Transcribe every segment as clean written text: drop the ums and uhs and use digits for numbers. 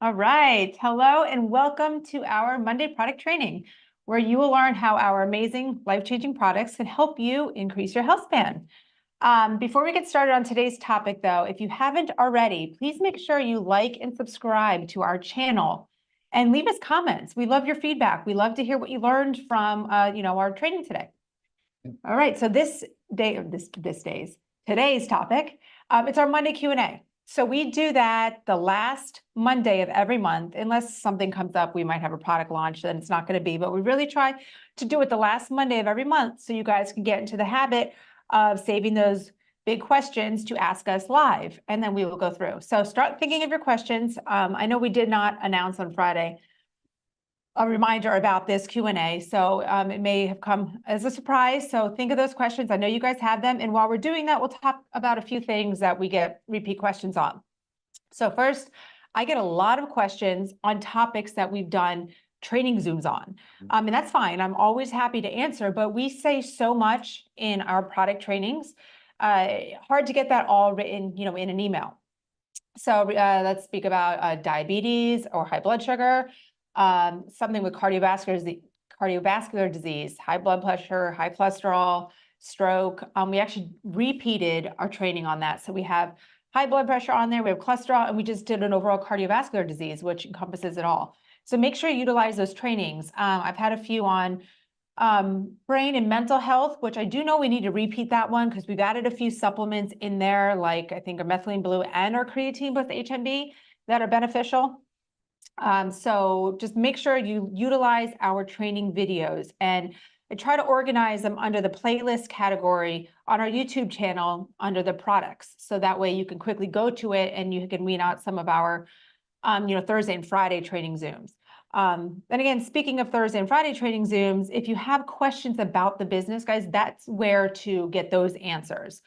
All right. Hello and welcome to our Monday product training, where you will learn how our amazing life-changing products can help you increase your health span. Before we get started on today's topic, though, if you haven't already, please make sure you like and subscribe to our channel and leave us comments. We love your feedback. We love to hear what you learned from our training today. All right. So today's topic, it's our Monday Q&A. So we do that the last Monday of every month, unless something comes up, we might have a product launch, then it's not going to be, but we really try to do it the last Monday of every month so you guys can get into the habit of saving those big questions to ask us live, and then we will go through. So start thinking of your questions. I know we did not announce on Friday a reminder about this Q&A, so it may have come as a surprise. So think of those questions. I know you guys have them. And while we're doing that, we'll talk about a few things that we get repeat questions on. So first, I get a lot of questions on topics that we've done training Zooms on. And that's fine. I'm always happy to answer, but we say so much in our product trainings, hard to get that all written, in an email. So let's speak about diabetes or high blood sugar, something with cardiovascular disease, high blood pressure, high cholesterol, stroke. We actually repeated our training on that. So we have high blood pressure on there, we have cholesterol, and we just did an overall cardiovascular disease, which encompasses it all. So make sure you utilize those trainings. I've had a few on brain and mental health, which I do know we need to repeat that one because we've added a few supplements in there, like I think our methylene blue and our creatine plus HMB that are beneficial. So just make sure you utilize our training videos, and I try to organize them under the playlist category on our YouTube channel under the products. So that way you can quickly go to it and you can wean out some of our, Thursday and Friday training Zooms. And again, speaking of Thursday and Friday training Zooms, if you have questions about the business, guys, that's where to get those answers.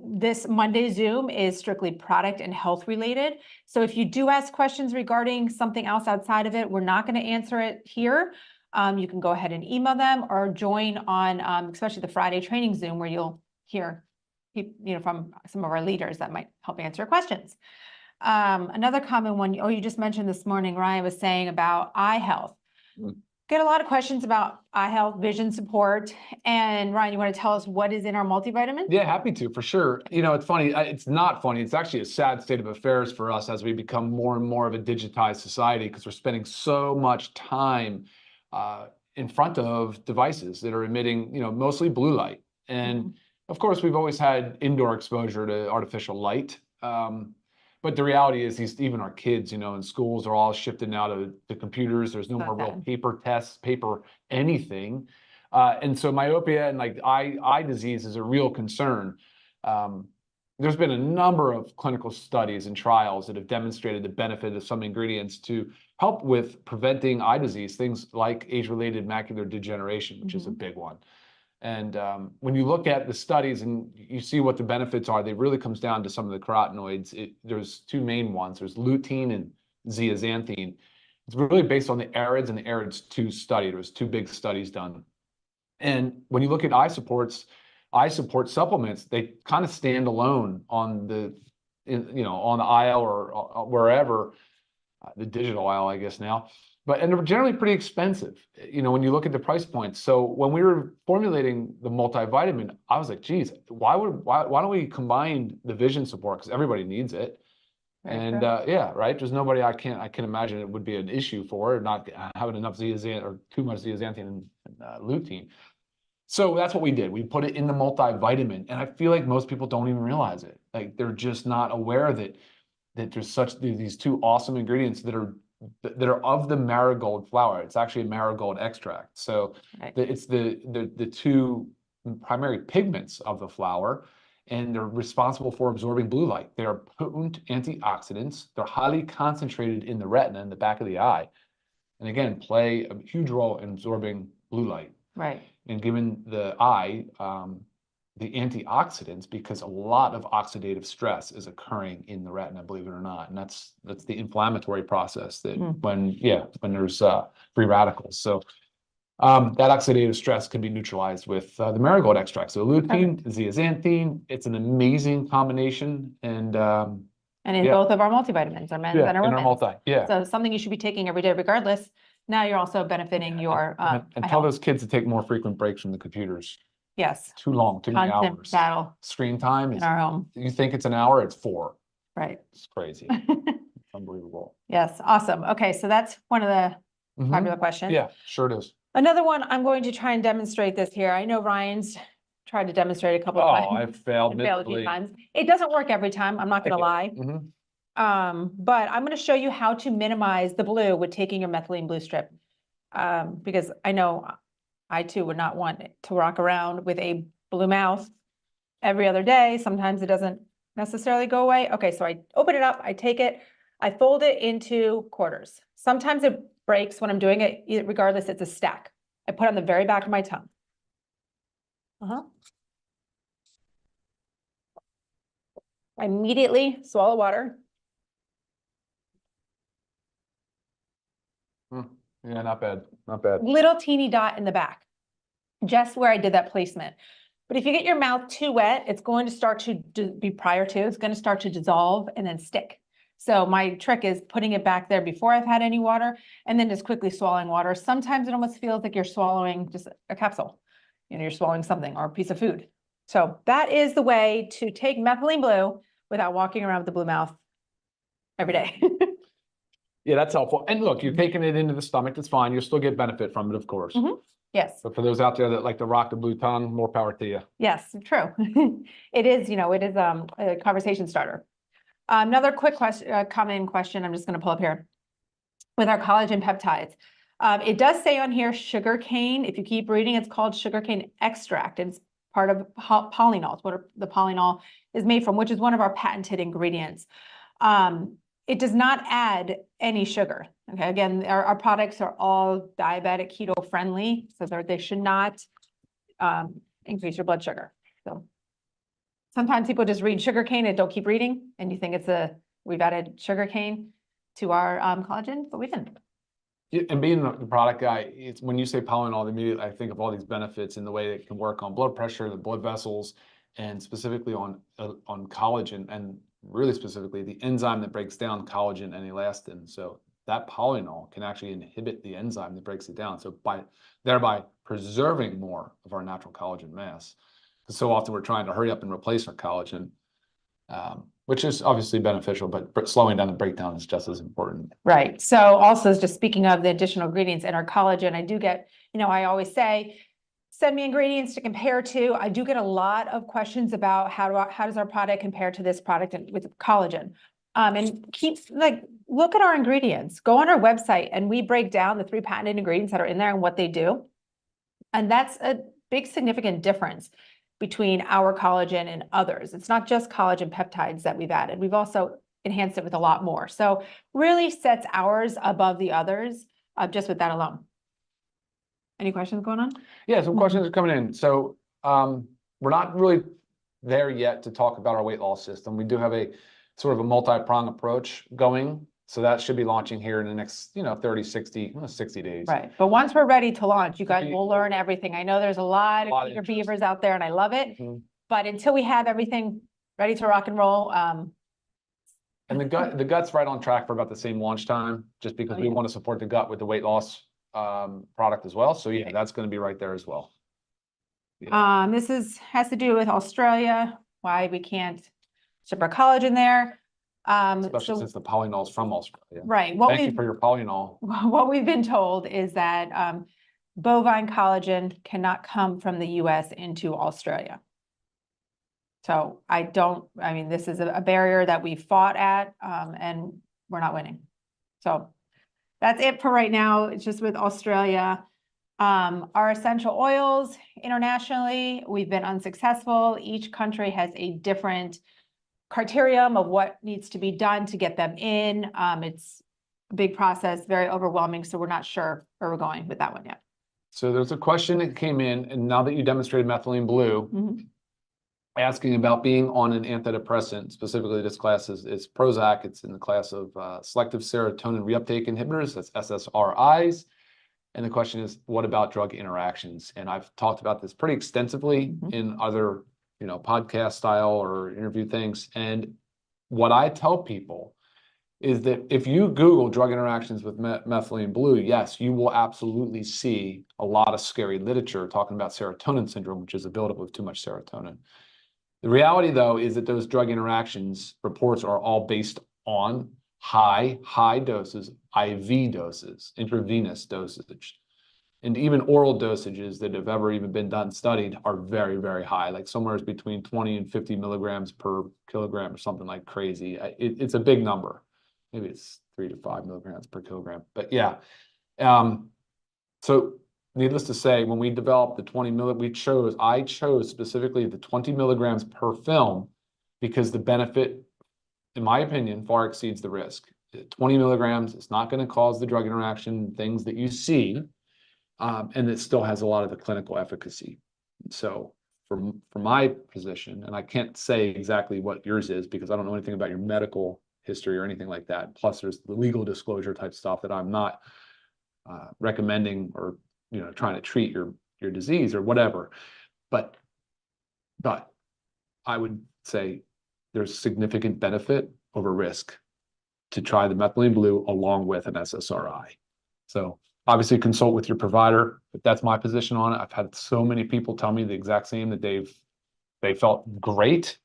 This Monday Zoom is strictly product and health related. So if you do ask questions regarding something else outside of it, we're not going to answer it here. You can go ahead and email them or join on, especially the Friday training Zoom, where you'll hear, from some of our leaders that might help answer questions. Another common one, you just mentioned this morning, Ryan was saying about eye health. Get a lot of questions about eye health, vision support. And Ryan, you want to tell us what is in our multivitamin? Yeah, happy to, for sure. It's funny. It's not funny. It's actually a sad state of affairs for us as we become more and more of a digitized society, because we're spending so much time in front of devices that are emitting, mostly blue light. And of course, we've always had indoor exposure to artificial light. But the reality is, even our kids, in schools are all shifted now to computers. There's no more real paper tests, paper anything. And so myopia and eye disease is a real concern. There's been a number of clinical studies and trials that have demonstrated the benefit of some ingredients to help with preventing eye disease, things like age-related macular degeneration, which is a big one. And when you look at the studies and you see what the benefits are, it really comes down to some of the carotenoids. There's two main ones. There's lutein and zeaxanthine. It's really based on the AREDS and the AREDS-2 study. There was two big studies done. And when you look at eye support supplements, they kind of stand alone on the aisle or wherever, the digital aisle, I guess now. And they're generally pretty expensive, when you look at the price points. So when we were formulating the multivitamin, I was like, geez, why don't we combine the vision support? Because everybody needs it. And right. There's nobody I can imagine it would be an issue for not having enough zeaxanthin or too much zeaxanthin and lutein. So that's what we did. We put it in the multivitamin, and I feel like most people don't even realize it. Like, they're just not aware that there's these two awesome ingredients that are of the marigold flower. It's actually a marigold extract. So it's the two primary pigments of the flower, and they're responsible for absorbing blue light. They are potent antioxidants. They're highly concentrated in the retina, in the back of the eye, and again, play a huge role in absorbing blue light. Right. And giving the eye the antioxidants, because a lot of oxidative stress is occurring in the retina, believe it or not, and that's the inflammatory process that when there's free radicals. So that oxidative stress can be neutralized with the marigold extract. So lutein, zeaxanthine, it's an amazing combination, and And in Yeah. both of our multivitamins, our men's Yeah, and our in our women's. multi, yeah. So something you should be taking every day regardless. Now you're also benefiting your, And tell health. those kids to take more frequent breaks from the computers. Yes, Too long, too many constant hours. battle Screen time in is, our home, you think it's an hour, it's 4. right? It's crazy. It's unbelievable. Yes, awesome. Okay, so that's one of the Mhm. popular questions. Yeah, sure it is. Another one, I'm going to try and demonstrate this here. I know Ryan's tried to demonstrate a couple of Oh, times. I've failed and failed a few miserably. times. It doesn't work every time, I'm not gonna lie. Mhm. But I'm gonna show you how to minimize the blue with taking your methylene blue strip. Because I know I too would not want to walk around with a blue mouth every other day. Sometimes it doesn't necessarily go away. Okay, so I open it up, I take it, I fold it into quarters. Sometimes it breaks when I'm doing it, regardless, it's a stack. I put it on the very back of my tongue. I immediately swallow water. Yeah, not bad, not bad. Little teeny dot in the back, just where I did that placement. But if you get your mouth too wet, it's going to start to it's going to start to dissolve and then stick. So my trick is putting it back there before I've had any water and then just quickly swallowing water. Sometimes it almost feels like you're swallowing just a capsule. You know, you're swallowing something or a piece of food. So that is the way to take methylene blue without walking around with the blue mouth every day. Yeah, that's helpful. And look, you're taking it into the stomach, that's fine. You'll still get benefit from it, of course. Mhm. Yes. But for those out there that like to rock the blue tongue, more power to you. Yes, true. It is, it is a conversation starter. Another quick question, common question, I'm just going to pull up here. With our collagen peptides, it does say on here sugarcane. If you keep reading, it's called sugarcane extract. It's part of polynols, what the polynol is made from, which is one of our patented ingredients. It does not add any sugar. Okay, again, our products are all diabetic keto friendly, so they should not increase your blood sugar. So sometimes people just read sugarcane and don't keep reading, and you think we've added sugarcane to our collagen, but we didn't. Yeah, and being the product guy, it's when you say polynol, immediately I think of all these benefits in the way it can work on blood pressure, the blood vessels, and specifically on collagen, and really specifically the enzyme that breaks down collagen and elastin. So that polynol can actually inhibit the enzyme that breaks it down. So thereby preserving more of our natural collagen mass. Because so often we're trying to hurry up and replace our collagen, which is obviously beneficial, but slowing down the breakdown is just as important. Right. So also just speaking of the additional ingredients in our collagen, I do get, I always say, send me ingredients to compare to. I do get a lot of questions about how does our product compare to this product with collagen? And look at our ingredients, go on our website and we break down the 3 patented ingredients that are in there and what they do. And that's a big significant difference between our collagen and others. It's not just collagen peptides that we've added. We've also enhanced it with a lot more. So really sets ours above the others just with that alone. Any questions going on? Yeah, some questions are coming in. So we're not really there yet to talk about our weight loss system. We do have a sort of a multi-prong approach going. So that should be launching here in the next, 30, 60 days. Right. But once we're ready to launch, you guys will learn everything. I know there's a lot of eager beavers out there and I love it. But until we have everything ready to rock and roll. And the gut's right on track for about the same launch time, just because we want to support the gut with the weight loss product as well. So yeah, that's going to be right there as well. Yeah. This has to do with Australia, why we can't ship our collagen there. Especially since the polynol's from Australia. Right. Thank you for your polynol. What we've been told is that bovine collagen cannot come from the US into Australia. So this is a barrier that we fought at and we're not winning. So that's it for right now. It's just with Australia. Our essential oils internationally, we've been unsuccessful. Each country has a different criterion of what needs to be done to get them in. It's a big process, very overwhelming. So we're not sure where we're going with that one yet. So there's a question that came in, and now that you demonstrated methylene blue, asking about being on an antidepressant, specifically this class is Prozac. It's in the class of selective serotonin reuptake inhibitors, that's SSRIs. And the question is, what about drug interactions? And I've talked about this pretty extensively in other, podcast style or interview things. And what I tell people is that if you Google drug interactions with methylene blue, yes, you will absolutely see a lot of scary literature talking about serotonin syndrome, which is a buildup of too much serotonin. The reality, though, is that those drug interactions reports are all based on high doses, IV doses, intravenous dosage. And even oral dosages that have ever even been done studied are very, very high, like somewhere between 20 and 50 milligrams per kilogram or something like crazy. It's a big number. Maybe it's 3 to 5 milligrams per kilogram. But yeah, so needless to say, when we developed the 20 milligrams, I chose specifically the 20 milligrams per film because the benefit, in my opinion, far exceeds the risk. 20 milligrams is not going to cause the drug interaction things that you see, and it still has a lot of the clinical efficacy. So from my position, and I can't say exactly what yours is because I don't know anything about your medical history or anything like that. Plus, there's the legal disclosure type stuff that I'm not recommending or trying to treat your disease or whatever. But I would say there's significant benefit over risk to try the methylene blue along with an SSRI. So obviously consult with your provider, but that's my position on it. I've had so many people tell me the exact same, that they felt great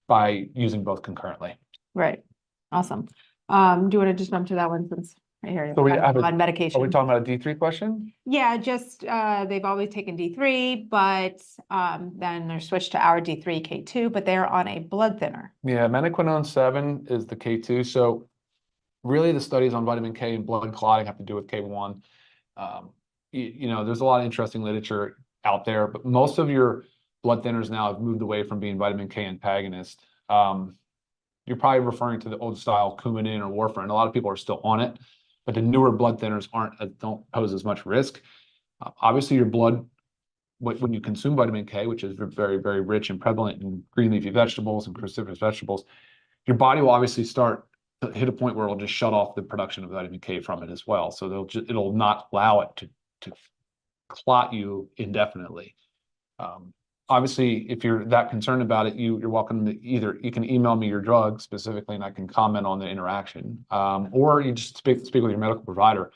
by using both concurrently. Right. Awesome. Do you want to just jump to that one since I hear you So we have on medication? Are we talking about a D3 question? Yeah, just they've always taken D3, but then they're switched to our D3 K2, but they're on a blood thinner. Yeah, menaquinone 7 is the K2. So really the studies on vitamin K and blood clotting have to do with K1. There's a lot of interesting literature out there, but most of your blood thinners now have moved away from being vitamin K antagonist. You're probably referring to the old style Coumadin or warfarin. A lot of people are still on it, but the newer blood thinners don't pose as much risk. Obviously, your blood, when you consume vitamin K, which is very, very rich and prevalent in green leafy vegetables and cruciferous vegetables, your body will obviously start to hit a point where it'll just shut off the production of vitamin K from it as well. So it'll not allow it to clot you indefinitely. Obviously, if you're that concerned about it, you're welcome to you can email me your drug specifically and I can comment on the interaction, or you just speak with your medical provider.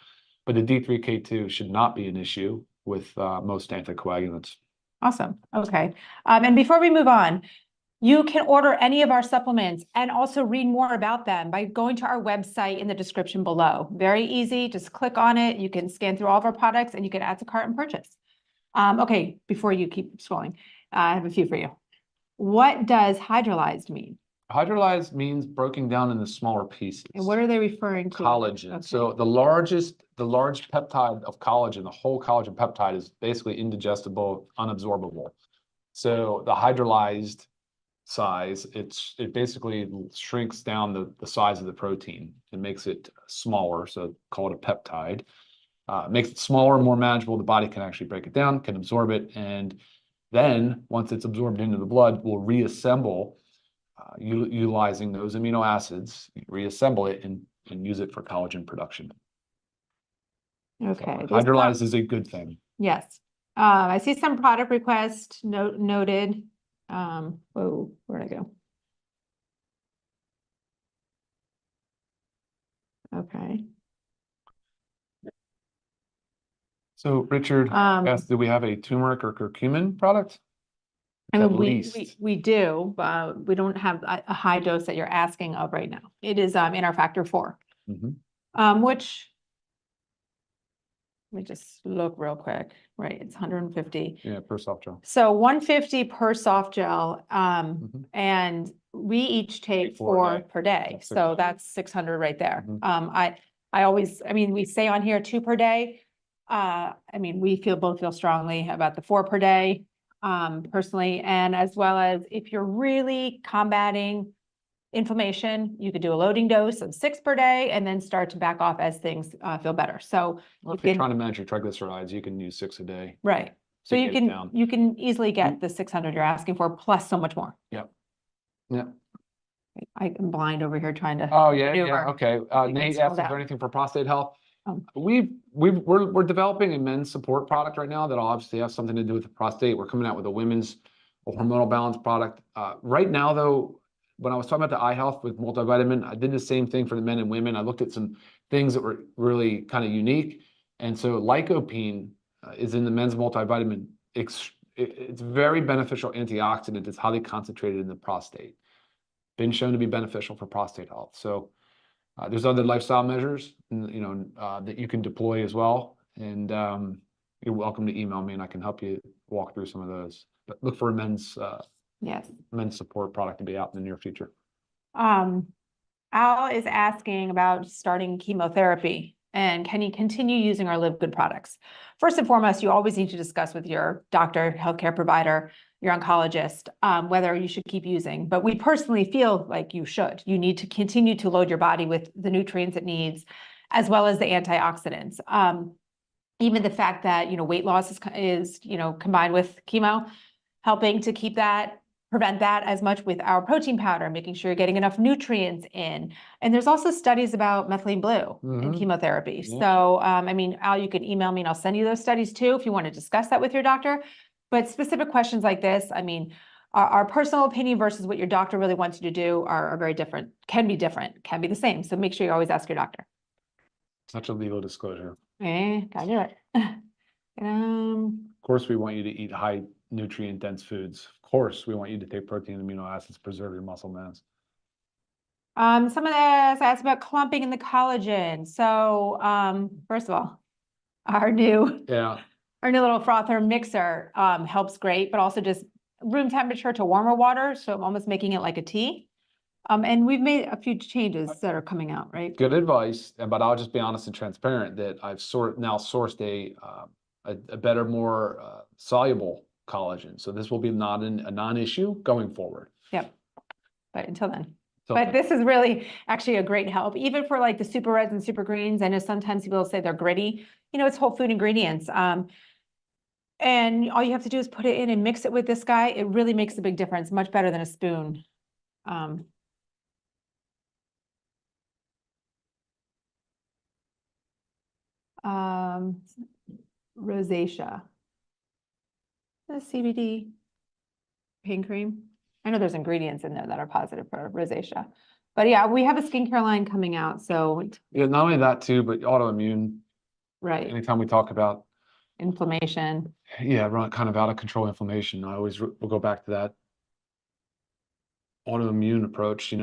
But the D3K2 should not be an issue with most anticoagulants. Awesome. Okay. And before we move on, you can order any of our supplements and also read more about them by going to our website in the description below. Very easy. Just click on it. You can scan through all of our products and you can add to cart and purchase. Okay, before you keep scrolling, I have a few for you. What does hydrolyzed mean? Hydrolyzed means broken down into smaller pieces. And what are they referring to? Collagen. Okay. So the large peptide of collagen, the whole collagen peptide, is basically indigestible, unabsorbable. So the hydrolyzed size, it basically shrinks down the size of the protein and makes it smaller. So call it a peptide. Makes it smaller, more manageable. The body can actually break it down, can absorb it, and then once it's absorbed into the blood, we'll reassemble, utilizing those amino acids, reassemble it and use it for collagen production. Okay. So hydrolyzed is a good thing. Yes. I see some product requests noted. Whoa, where'd I go? Okay. So Richard asked, do we have a turmeric or curcumin product? I mean, At least. we do, but we don't have a high dose that you're asking of right now. It is in our factor 4, which, let me just look real quick. Right, it's 150. Yeah, per soft gel. So 150 per soft gel, and we each take 4 per day. That's So that's 600 right there. Mhm. I mean, we say on here 2 per day. I mean, we both feel strongly about the 4 per day, personally, and as well as if you're really combating inflammation, you could do a loading dose of 6 per day and then start to back off as things feel better. So well, if you're trying to manage your triglycerides, you can use 6 a day. Right. So you can easily get the 600 you're asking for plus so much more. Yep. Yep. I'm blind over here trying to. Oh yeah, okay. Nate slow asked, is down. there anything for prostate health? Oh. We're developing a men's support product right now that'll obviously have something to do with the prostate. We're coming out with a women's hormonal balance product. Right now, though, when I was talking about the eye health with multivitamin, I did the same thing for the men and women. I looked at some things that were really kind of unique. And so lycopene is in the men's multivitamin. It's very beneficial antioxidant. It's highly concentrated in the prostate. Been shown to be beneficial for prostate health. So there's other lifestyle measures, that you can deploy as well. And you're welcome to email me and I can help you walk through some of those. But look for a men's support product to be out in the near future. Al is asking about starting chemotherapy and can you continue using our LiveGood products? First and foremost, you always need to discuss with your doctor, healthcare provider, your oncologist, whether you should keep using. But we personally feel like you should. You need to continue to load your body with the nutrients it needs, as well as the antioxidants. Even the fact that, weight loss is combined with chemo, helping to prevent that as much with our protein powder, making sure you're getting enough nutrients in. And there's also studies about methylene blue in chemotherapy. Yeah. So, Al, you can email me and I'll send you those studies too, if you want to discuss that with your doctor. But specific questions like this, our personal opinion versus what your doctor really wants you to do are very different, can be the same. So make sure you always ask your doctor. Such a legal disclosure. Gotta do it. Of course, we want you to eat high nutrient dense foods. Of course, we want you to take protein and amino acids, preserve your muscle mass. Some of this asked about clumping in the collagen. So, first of all, our new little frother mixer helps great, but also just room temperature to warmer water. So I'm almost making it like a tea. And we've made a few changes that are coming out, right? Good advice, but I'll just be honest and transparent that I've now sourced a better, more soluble collagen. So this will be not a non-issue going forward. Yep. But until then. But this is really actually a great help, even for like the super reds and super greens. I know sometimes people say they're gritty. It's whole food ingredients. And all you have to do is put it in and mix it with this guy. It really makes a big difference, much better than a spoon. Rosacea. The CBD pain cream. I know there's ingredients in there that are positive for rosacea. But yeah, we have a skincare line coming out. So yeah, not only that too, but autoimmune. Right. Anytime we talk about inflammation. Yeah, run kind of out of control inflammation. I always will go back to that autoimmune approach,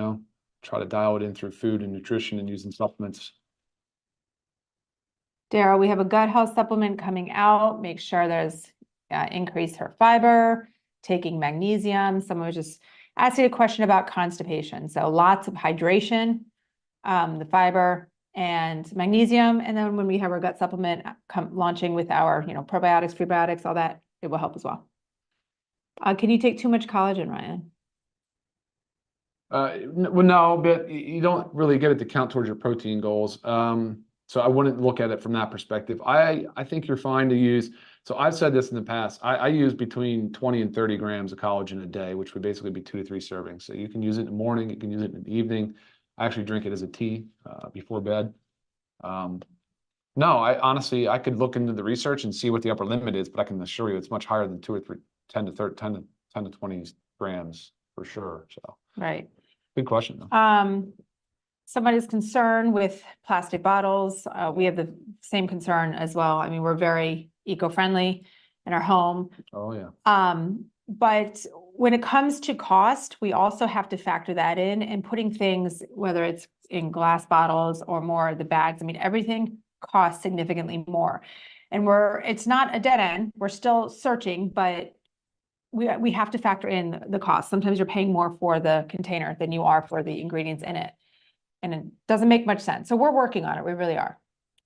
try to dial it in through food and nutrition and using supplements. Daryl, we have a gut health supplement coming out. Make sure there's increase her fiber, taking magnesium. Someone was just asking a question about constipation. So lots of hydration, the fiber and magnesium. And then when we have our gut supplement launching with our, probiotics, prebiotics, all that, it will help as well. Can you take too much collagen, Ryan? Well, no, but you don't really get it to count towards your protein goals. So I wouldn't look at it from that perspective. I think you're fine to use. So I've said this in the past. I use between 20 and 30 grams of collagen a day, which would basically be 2 to 3 servings. So you can use it in the morning. You can use it in the evening. I actually drink it as a tea before bed. No, I could look into the research and see what the upper limit is, but I can assure you it's much higher than 2 or 3, 10 to 20 grams for sure. So right. Good question though. Somebody's concerned with plastic bottles. We have the same concern as well. We're very eco-friendly in our home. Oh yeah. But when it comes to cost, we also have to factor that in and putting things, whether it's in glass bottles or more the bags, everything costs significantly more. And it's not a dead end. We're still searching, but we have to factor in the cost. Sometimes you're paying more for the container than you are for the ingredients in it. And it doesn't make much sense. So we're working on it. We really are.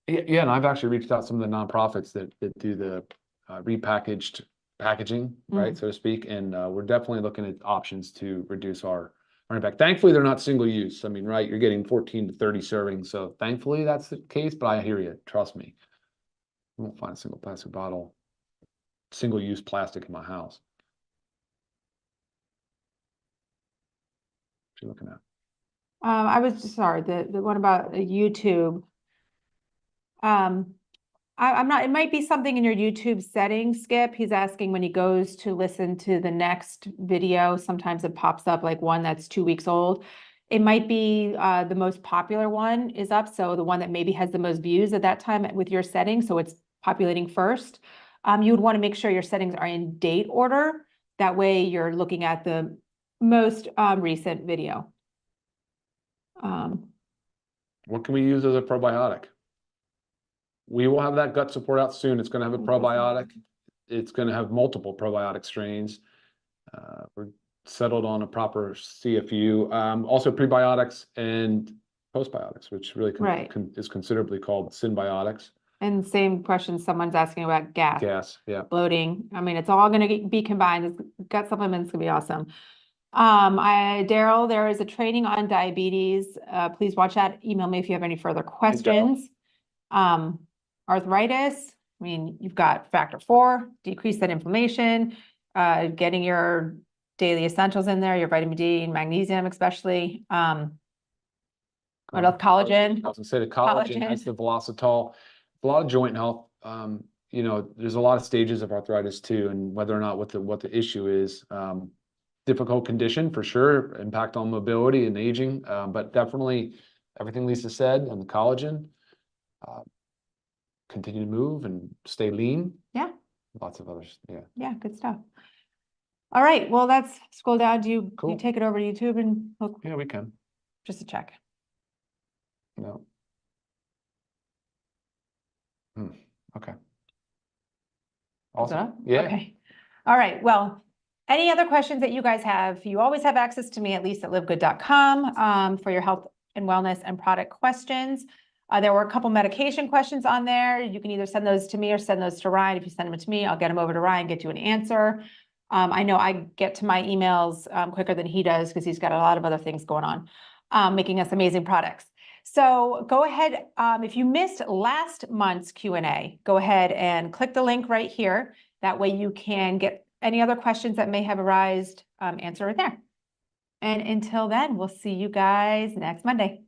Yeah, and I've actually reached out to some of the nonprofits that do the repackaged packaging, right, so to speak. And we're definitely looking at options to reduce our impact. Thankfully, they're not single use. Right, you're getting 14 to 30 servings. So thankfully that's the case, but I hear you. Trust me. You won't find a single plastic bottle, single use plastic in my house. What are you looking at? I was sorry, the one about YouTube. I'm not, it might be something in your YouTube settings, Skip. He's asking when he goes to listen to the next video, sometimes it pops up like one that's 2 weeks old. It might be the most popular one is up, so the one that maybe has the most views at that time with your settings, so it's populating first. You would want to make sure your settings are in date order. That way you're looking at the most recent video. What can we use as a probiotic? We will have that gut support out soon. It's going to have a probiotic. It's going to have multiple probiotic strains. We're settled on a proper CFU. Also prebiotics and postbiotics, which really Right. is considerably called symbiotics. And same question, someone's asking about gas. Gas, yeah. Bloating. I mean, it's all gonna be combined. This gut supplement's gonna be awesome. Daryl, there is a training on diabetes. Please watch that. Email me if you have any further questions. Arthritis. I mean, you've got factor 4, decrease that inflammation, getting your daily essentials in there, your vitamin D and magnesium, especially. What else? Collagen. I was gonna say the collagen has the Velocitol. A lot of joint health. You know, there's a lot of stages of arthritis too, and whether or not what the issue is. Difficult condition for sure, impact on mobility and aging, but definitely everything Lisa said on the collagen. Continue to move and stay lean. Yeah. Lots of others. Yeah. Yeah, good stuff. All right, well, let's scroll down. Do you Cool. take it over to YouTube and look? Yeah, we can. Just to check. No. Okay. Awesome. Yeah. Okay. All right. Well, any other questions that you guys have, you always have access to me, at least at livegood.com, for your health and wellness and product questions. There were a couple medication questions on there. You can either send those to me or send those to Ryan. If you send them to me, I'll get them over to Ryan, get you an answer. I know I get to my emails quicker than he does because he's got a lot of other things going on, making us amazing products. So go ahead, if you missed last month's Q&A, go ahead and click the link right here. That way you can get any other questions that may have arisen, answer it there. And until then, we'll see you guys next Monday.